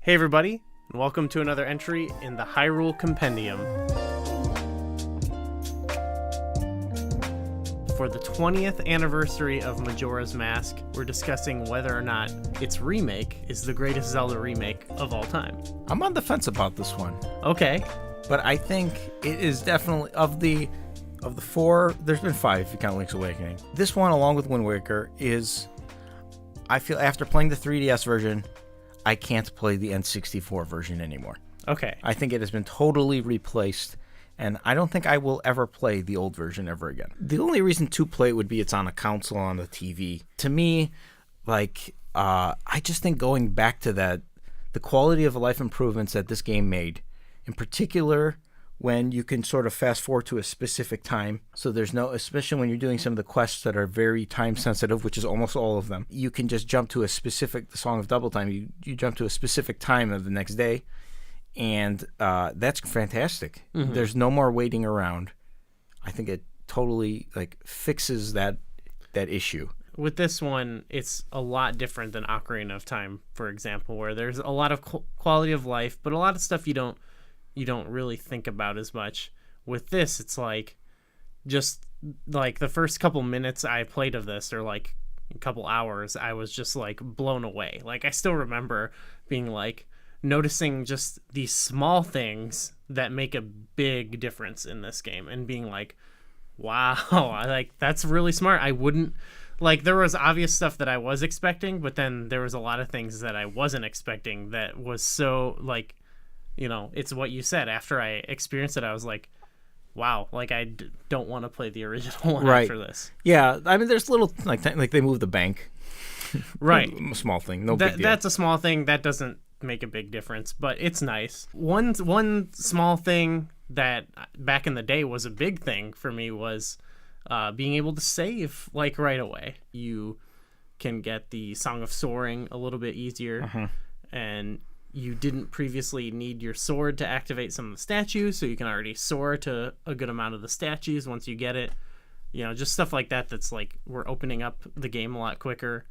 Hey everybody, and welcome to another entry in the Hyrule Compendium. For the 20th anniversary of Majora's Mask, we're discussing whether or not its remake is the greatest Zelda remake of all time. I'm on the fence about this one. Okay. But I think it is definitely, of the four, there's been five if you count Link's Awakening. This one, along with Wind Waker, is, I feel, after playing the 3DS version, I can't play the N64 version anymore. Okay. I think it has been totally replaced, and I don't think I will ever play the old version ever again. The only reason to play it would be it's on a console, on the TV. To me, I just think going back to that, the quality of life improvements that this game made, in particular when you can sort of fast forward to a specific time, so there's no, especially when you're doing some of the quests that are very time sensitive, which is almost all of them, you can just jump to a specific, the Song of Double Time, you jump to a specific time of the next day, and that's fantastic. Mm-hmm. There's no more waiting around. I think it totally fixes that issue. With this one, it's a lot different than Ocarina of Time, for example, where there's a lot of quality of life, but a lot of stuff you don't really think about as much. With this, it's just the first couple minutes I played of this, or a couple hours, I was just blown away. I still remember being noticing just these small things that make a big difference in this game, and being wow, that's really smart. I wouldn't, there was obvious stuff that I was expecting, but then there was a lot of things that I wasn't expecting that was so, it's what you said. After I experienced it, I was wow, I don't want to play the original one right. After this. Yeah, I mean, there's little, they moved the bank. Right. Small thing, no big deal. That's a small thing. That doesn't make a big difference, but it's nice. One small thing that back in the day was a big thing for me was being able to save right away. You can get the Song of Soaring a little bit easier, and you didn't previously need your sword to activate some of the statues, so you can already soar to a good amount of the statues once you get it. Just stuff like that. That's we're opening up the game a lot quicker.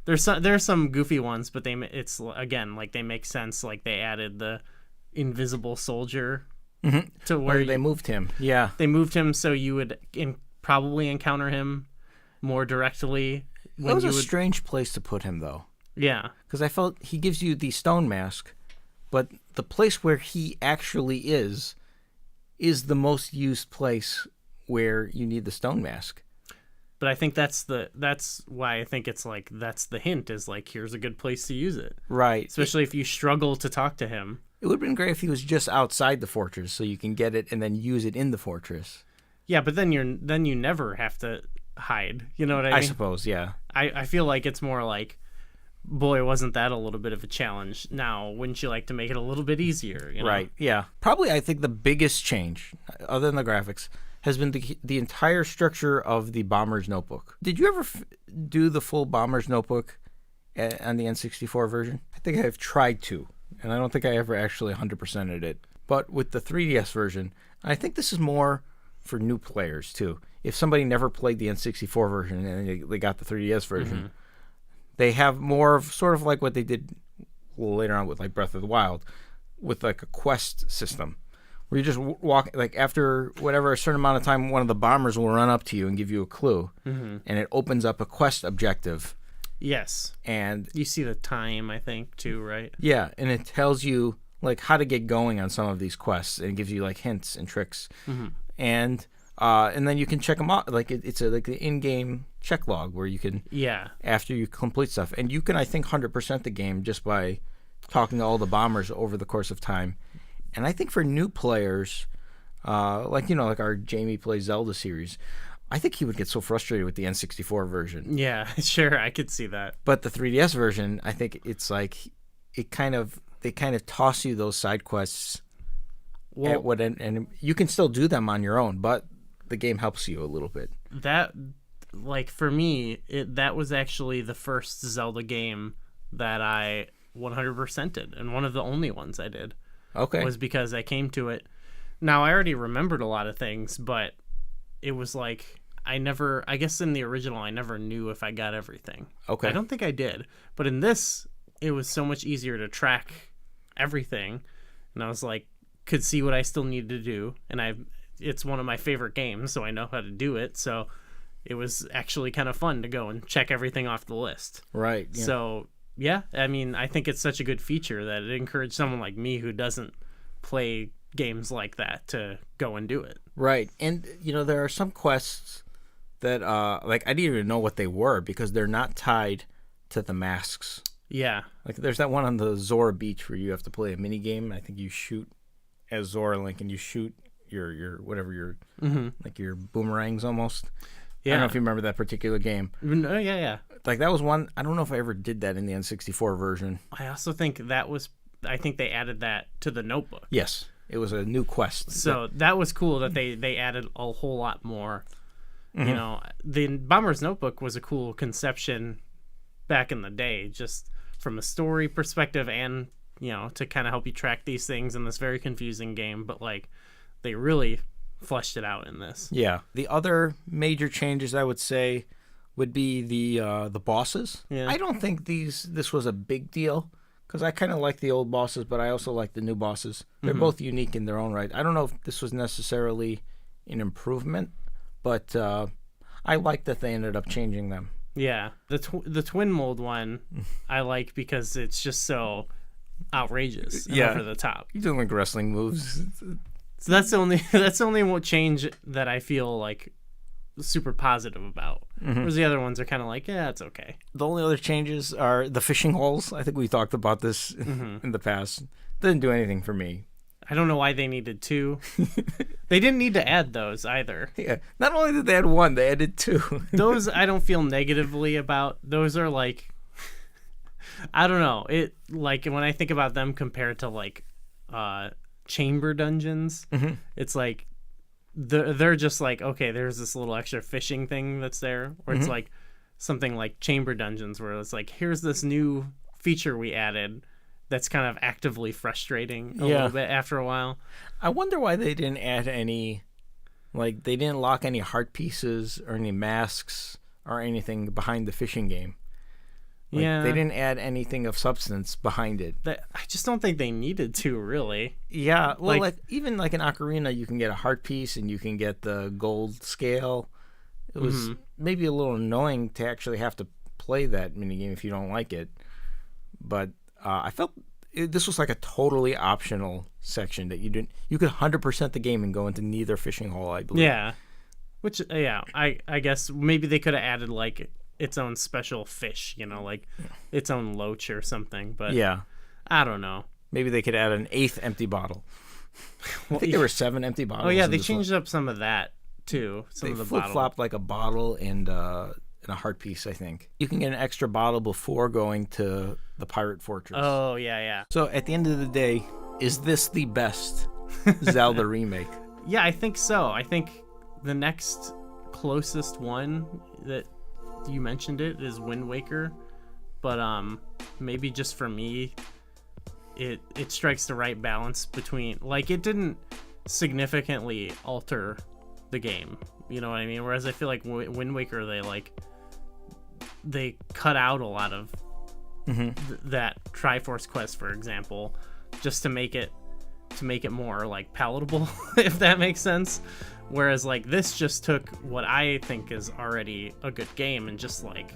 There's some goofy ones, but they make sense. They added the invisible soldier to where they moved him. Yeah, they moved him so you would probably encounter him more directly. That was a strange place to put him, though. Yeah, because I felt he gives you the stone mask, but the place where he actually is the most used place where you need the stone mask. But I think that's why I think it's that's the hint is here's a good place to use it. Right. Especially if you struggle to talk to him. It would have been great if he was just outside the fortress so you can get it and then use it in the fortress. Yeah, but then you never have to hide. You know what I mean? I suppose, yeah. I feel it's more boy, wasn't that a little bit of a challenge. Now, wouldn't you like to make it a little bit easier? Right, yeah. Probably, I think the biggest change, other than the graphics, has been the entire structure of the Bomber's Notebook. Did you ever do the full Bomber's Notebook on the N64 version? I think I've tried to, and I don't think I ever actually 100%ed it. But with the 3DS version, I think this is more for new players, too. If somebody never played the N64 version and they got the 3DS version, they have more of sort of what they did later on with Breath of the Wild, with a quest system. Where you just walk, after whatever a certain amount of time, one of the bombers will run up to you and give you a clue. And it opens up a quest objective. Yes. And you see the time, I think, too, right? Yeah, and it tells you, how to get going on some of these quests. And it gives you, hints and tricks. And then you can check them out. It's an in-game check log where you can, after you complete stuff. And you can, I think, 100% the game just by talking to all the bombers over the course of time. And I think for new players, our Jamie Plays Zelda series, I think he would get so frustrated with the N64 version. Yeah, sure, I could see that. But the 3DS version, I think it's they kind of toss you those side quests. Well, and you can still do them on your own, but the game helps you a little bit. That, for me, that was actually the first Zelda game that I 100%ed, and one of the only ones I did. Okay. Was because I came to it. Now, I already remembered a lot of things, but it was I guess in the original, I never knew if I got everything. Okay. I don't think I did. But in this, it was so much easier to track everything, and I was like, could see what I still needed to do, and it's one of my favorite games, so I know how to do it. So it was actually kind of fun to go and check everything off the list. Right. Yeah. So yeah, I mean, I think it's such a good feature that it encouraged someone like me who doesn't play games like that to go and do it. Right. And there are some quests that like I didn't even know what they were because they're not tied to the masks. Yeah. Like there's that one on the Zora Beach where you have to play a mini game. I think you shoot as Zora Link and you shoot your whatever your like your boomerangs almost. Yeah. I don't know if you remember that particular game. Oh, yeah. Like that was one. I don't know if I ever did that in the N64 version. I also think I think they added that to the notebook. Yes. It was a new quest. So that was cool that they added a whole lot more. The Bomber's Notebook was a cool conception back in the day, just from a story perspective and, to kind of help you track these things in this very confusing game. But, like, they really fleshed it out in this. Yeah. The other major changes, I would say, would be the bosses. Yeah. I don't think this was a big deal because I kind of like the old bosses, but I also like the new bosses. They're both unique in their own right. I don't know if this was necessarily an improvement, but I like that they ended up changing them. Yeah, the twin mold one I like because it's just so outrageous and over the top. You're doing like wrestling moves. So that's the only change that I feel like super positive about. Whereas the other ones are kind of like, yeah, it's okay. The only other changes are the fishing holes. I think we talked about this in the past. Didn't do anything for me. I don't know why they needed two. They didn't need to add those either. Yeah. Not only did they add one, they added two. Those I don't feel negatively about. Those are like, I don't know. It like when I think about them compared to like chamber dungeons, it's like they're just like, okay, there's this little extra fishing thing that's there, or it's like something like chamber dungeons where it's like, here's this new feature we added that's kind of actively frustrating a little bit after a while. I wonder why they didn't add any, like they didn't lock any heart pieces or any masks or anything behind the fishing game. Like, they didn't add anything of substance behind it. I just don't think they needed to, really. Yeah, well, like even like in Ocarina, you can get a heart piece and you can get the gold scale. It was maybe a little annoying to actually have to play that minigame if you don't like it. But I felt this was like a totally optional section that you could 100% the game and go into neither fishing hole, I believe. Yeah, which I guess maybe they could have added like its own special fish, like its own loach or something. But yeah, I don't know. Maybe they could add an 8th empty bottle. I think there were 7 empty bottles. Oh yeah, they changed up some of that too. Some of the flip-flopped like a bottle and a heart piece, I think. You can get an extra bottle before going to the Pirate Fortress. Oh, yeah. So at the end of the day, is this the best Zelda remake? Yeah, I think so. I think the next closest one that you mentioned it is Wind Waker. But maybe just for me, it strikes the right balance between, like, it didn't significantly alter the game. You know what I mean? Whereas I feel like Wind Waker, they cut out a lot of that Triforce quest, for example, just to make it more like palatable, if that makes sense. Whereas like this just took what I think is already a good game and just like,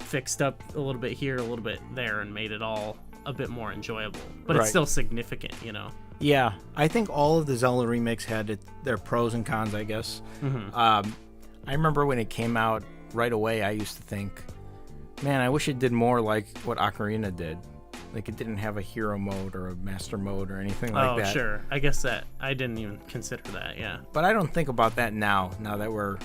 fixed up a little bit here, a little bit there, and made it all a bit more enjoyable. But it's still significant, Yeah, I think all of the Zelda remakes had their pros and cons, I guess. I remember when it came out right away, I used to think, man, I wish it did more like what Ocarina did. Like it didn't have a hero mode or a master mode or anything like that. Oh, sure. I guess that I didn't even consider that, yeah. But I don't think about that now that we're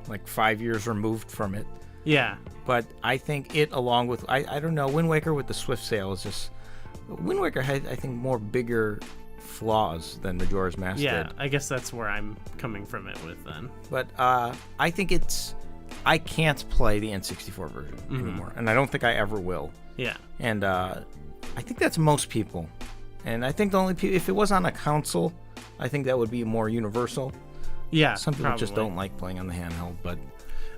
like 5 years removed from it. Yeah. But I think it, along with, I don't know, Wind Waker with the Swift Sail is just, Wind Waker had, I think, more bigger flaws than Majora's Mask did. Yeah, I guess that's where I'm coming from it with then. But I think I can't play the N64 version anymore, and I don't think I ever will. Yeah. And I think that's most people. And I think the only people, if it was on a console, I think that would be more universal. Yeah, some people just don't like playing on the handheld, but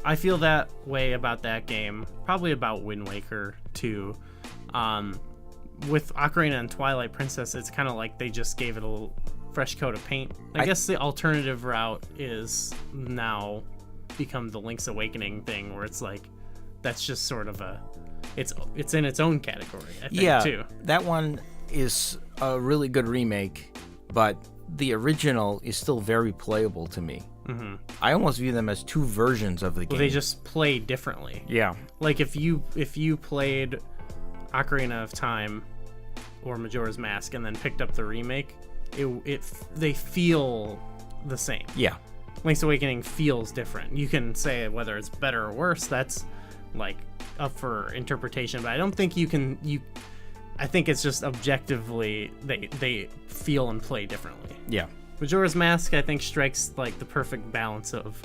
I feel that way about that game, probably about Wind Waker too. with Ocarina and Twilight Princess, it's kind of like they just gave it a little fresh coat of paint. I guess the alternative route is now become the Link's Awakening thing, where it's like that's just sort of it's in its own category, I think, too. That one is a really good remake, but the original is still very playable to me. Mm-hmm. I almost view them as two versions of the game. Well, they just play differently. Yeah. Like if you played Ocarina of Time or Majora's Mask and then picked up the remake, they feel the same. Yeah. Link's Awakening feels different. You can say whether it's better or worse. That's like up for interpretation, but I don't think I think it's just objectively they feel and play differently. Yeah. Majora's Mask, I think, strikes like the perfect balance of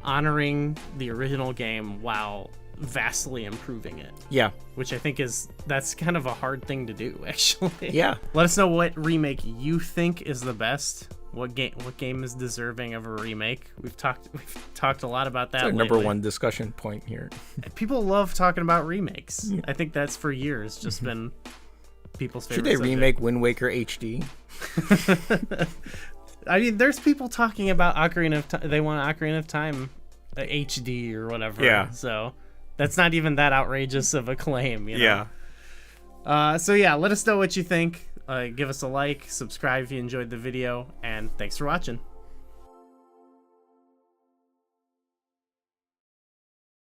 honoring the original game while vastly improving it. Yeah. Which I think that's kind of a hard thing to do, actually. Yeah. Let us know what remake you think is the best. What game is deserving of a remake? We've talked a lot about that. It's our number one discussion point here. People love talking about remakes. I think that's for years just been people's favorite. Should they subject. remake Wind Waker HD? I mean, there's people talking about Ocarina of Time. They want Ocarina of Time HD or whatever. Yeah. So that's not even that outrageous of a claim, you know? Yeah. So yeah, let us know what you think. Give us a like, subscribe if you enjoyed the video, and thanks for watching.